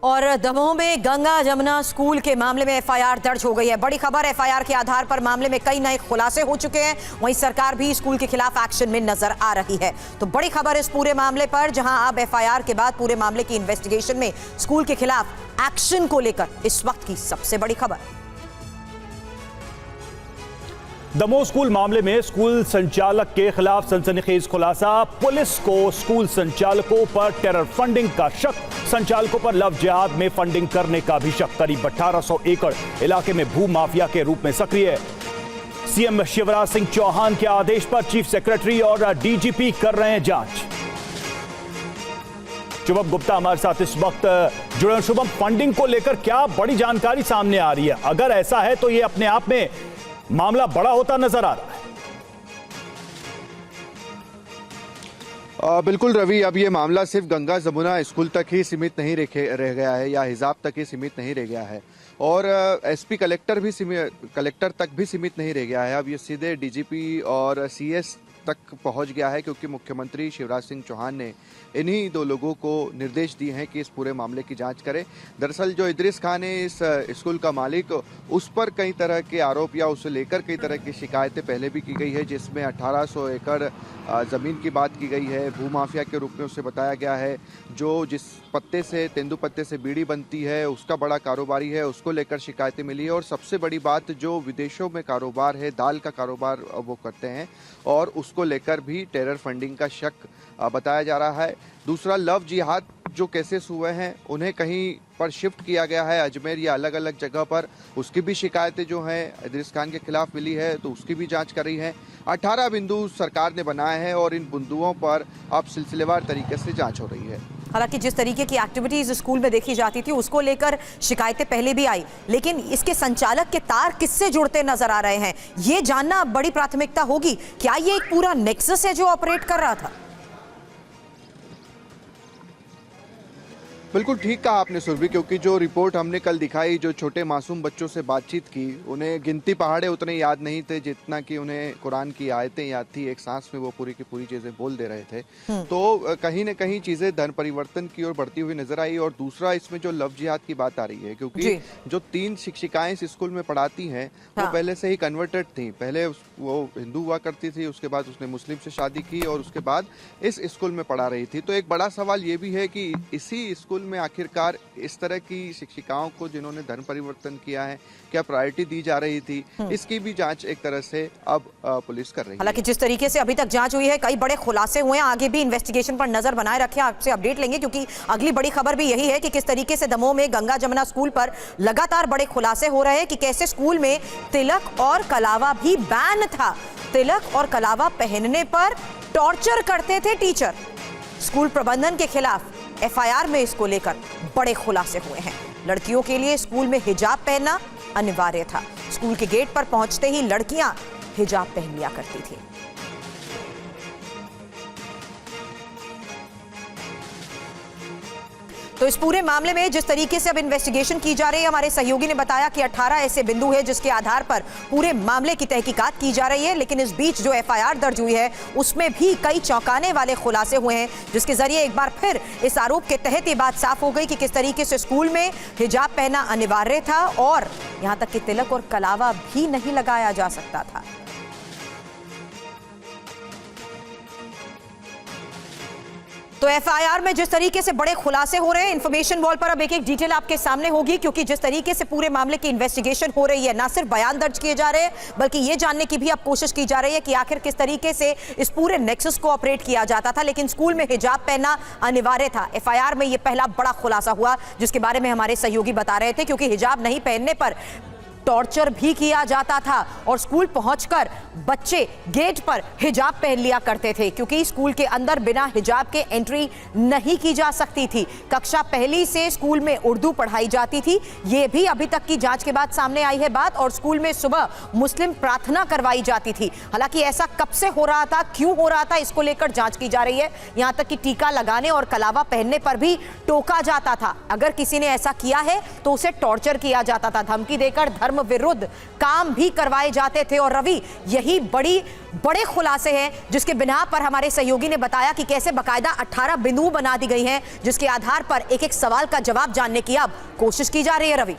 और दमोह में गंगा जमुना स्कूल के मामले में एफआईआर दर्ज हो गई है। बड़ी खबर, एफआईआर के आधार पर मामले में कई नए खुलासे हो चुके हैं। वहीं सरकार भी स्कूल के खिलाफ एक्शन में नजर आ रही है। तो बड़ी खबर इस पूरे मामले पर, जहां अब एफआईआर के बाद पूरे मामले की इन्वेस्टिगेशन में स्कूल के खिलाफ एक्शन को लेकर इस वक्त की सबसे बड़ी खबर। दमोह स्कूल मामले में स्कूल संचालक के खिलाफ सनसनीखेज खुलासा। पुलिस को स्कूल संचालकों पर टेरर फंडिंग का शक, संचालकों पर लव जिहाद में फंडिंग करने का भी शक। करीब 1800 एकड़ इलाके में भू माफिया के रूप में सक्रिय। सीएम शिवराज सिंह चौहान के आदेश पर चीफ सेक्रेटरी और डीजीपी कर रहे हैं जांच। शुभम गुप्ता हमारे साथ इस वक्त जुड़े। शुभम, फंडिंग को लेकर क्या बड़ी जानकारी सामने आ रही है? अगर ऐसा है तो ये अपने आप में मामला बड़ा होता नजर आ रहा है। बिल्कुल रवि, अब ये मामला सिर्फ गंगा जमुना स्कूल तक ही सीमित नहीं रह गया है या हिजाब तक ही सीमित नहीं रह गया है, और एसपी कलेक्टर तक भी सीमित नहीं रह गया है। अब ये सीधे डीजीपी और सीएस तक पहुंच गया है, क्योंकि मुख्यमंत्री शिवराज सिंह चौहान ने इन्हीं दो लोगों को निर्देश दिए हैं कि इस पूरे मामले की जांच करें। दरअसल जो इदरीस खान है इस स्कूल का मालिक, उस पर कई तरह के आरोप या उसे लेकर कई तरह की शिकायतें पहले भी की गई है, जिसमें 1800 एकड़ ज़मीन की बात की गई है। भू माफिया के रूप में उसे बताया गया है, जो जिस पत्ते से, तेंदु पत्ते से बीड़ी बनती है, उसका बड़ा कारोबारी है, उसको लेकर शिकायतें मिली है। और सबसे बड़ी बात, जो विदेशों में कारोबार है, दाल का कारोबार वो करते हैं, और उसको लेकर भी टेरर फंडिंग का शक बताया जा रहा है। दूसरा, लव जिहाद जो केसेस हुए हैं उन्हें कहीं पर शिफ्ट किया गया है, अजमेर या अलग अलग जगह पर, उसकी भी शिकायतें जो हैं इदरीस खान के खिलाफ मिली है, तो उसकी भी जांच कर रही है। 18 बिंदु सरकार ने बनाए हैं और इन बिंदुओं पर अब सिलसिलेवार तरीके से जांच हो रही है। हालांकि जिस तरीके की एक्टिविटीज स्कूल में देखी जाती थी उसको लेकर शिकायतें पहले भी आई, लेकिन इसके संचालक के तार किससे जुड़ते नजर आ रहे हैं, ये जानना अब बड़ी प्राथमिकता होगी। क्या ये एक पूरा नेक्सस है जो ऑपरेट कर रहा था? बिल्कुल ठीक कहा आपने सुरभि, क्योंकि जो रिपोर्ट हमने कल दिखाई, जो छोटे मासूम बच्चों से बातचीत की, उन्हें गिनती पहाड़े उतने याद नहीं थे जितना कि उन्हें कुरान की आयतें याद थी। एक सांस में वो पूरी की पूरी चीजें बोल दे रहे थे। तो कहीं न कहीं चीजें धन परिवर्तन की ओर बढ़ती हुई नजर आई। और दूसरा, इसमें जो लव जिहाद की बात आ रही है, क्योंकि जो 3 शिक्षिकाएं इस स्कूल में पढ़ाती हैं वो पहले से ही कन्वर्टेड थी। पहले वो हिंदू हुआ करती थी, उसके बाद उसने मुस्लिम से शादी की और उसके बाद इस स्कूल में पढ़ा रही थी। तो एक बड़ा सवाल ये भी है कि इसी स्कूल में आखिरकार इस तरह की शिक्षिकाओं को जिन्होंने धर्म परिवर्तन किया है, क्या प्रायोरिटी दी जा रही थी? इसकी भी जांच एक तरह से अब पुलिस कर रही है। हालांकि जिस तरीके से अभी तक जांच हुई है, कई बड़े खुलासे हुए हैं। आगे भी इन्वेस्टिगेशन पर नजर बनाए रखें, आपसे अपडेट लेंगे, क्योंकि अगली बड़ी खबर भी यही है कि किस तरीके से दमोह में गंगा जमुना स्कूल पर लगातार बड़े खुलासे हो रहे हैं कि कैसे स्कूल में तिलक और कलावा भी बैन था। तिलक और कलावा पहनने पर टॉर्चर करते थे टीचर। स्कूल प्रबंधन के खिलाफ एफआईआर में इसको लेकर बड़े खुलासे हुए हैं। लड़कियों के लिए स्कूल में हिजाब पहनना अनिवार्य था। स्कूल के गेट पर पहुंचते ही लड़कियां हिजाब पहन लिया करती थी। तो इस पूरे मामले में जिस तरीके से अब इन्वेस्टिगेशन की जा रही है, हमारे सहयोगी ने बताया कि 18 ऐसे बिंदु है जिसके आधार पर पूरे मामले की तहकीकात की जा रही है। लेकिन इस बीच जो एफआईआर दर्ज हुई है उसमें भी कई चौंकाने वाले खुलासे हुए हैं, जिसके जरिए एक बार फिर इस आरोप के तहत ये बात साफ हो गई कि किस तरीके से स्कूल में हिजाब पहनना अनिवार्य था और यहां तक कि तिलक और कलावा भी नहीं लगाया जा सकता था। तो एफआईआर में जिस तरीके से बड़े खुलासे हो रहे हैं, इंफॉर्मेशन वॉल पर अब एक एक डिटेल आपके सामने होगी, क्योंकि जिस तरीके से पूरे मामले की इन्वेस्टिगेशन हो रही है, ना सिर्फ बयान दर्ज किए जा रहे हैं बल्कि ये जानने की भी अब कोशिश की जा रही है कि आखिर किस तरीके से इस पूरे नेक्सस को ऑपरेट किया जाता था, लेकिन स्कूल में हिजाब पहनना अनिवार्य था। एफआईआर में यह पहला बड़ा खुलासा हुआ जिसके बारे में हमारे सहयोगी बता रहे थे, क्योंकि हिजाब नहीं पहनने पर टॉर्चर भी किया जाता था और स्कूल पहुंचकर बच्चे गेट पर हिजाब पहन लिया करते थे, क्योंकि स्कूल के अंदर बिना हिजाब के एंट्री नहीं की जा सकती थी। कक्षा पहली से स्कूल में उर्दू पढ़ाई जाती थी, ये भी अभी तक की जांच के बाद सामने आई है बात। और स्कूल में सुबह मुस्लिम प्रार्थना करवाई जाती थी। हालांकि ऐसा कब से हो रहा था, क्यों हो रहा था, इसको लेकर जांच की जा रही है। यहां तक कि टीका लगाने और कलावा पहनने पर भी टोका जाता था। अगर किसी ने ऐसा किया है तो उसे टॉर्चर किया जाता था, धमकी देकर धर्म धर्म विरुद्ध काम भी करवाए जाते थे। और रवि, यही बड़े खुलासे हैं जिसके बिना पर हमारे सहयोगी ने बताया कि कैसे बाकायदा 18 बिंदु बना दी गई हैं, जिसके आधार पर एक एक सवाल का जवाब जानने की अब कोशिश की जा रही है। रवि।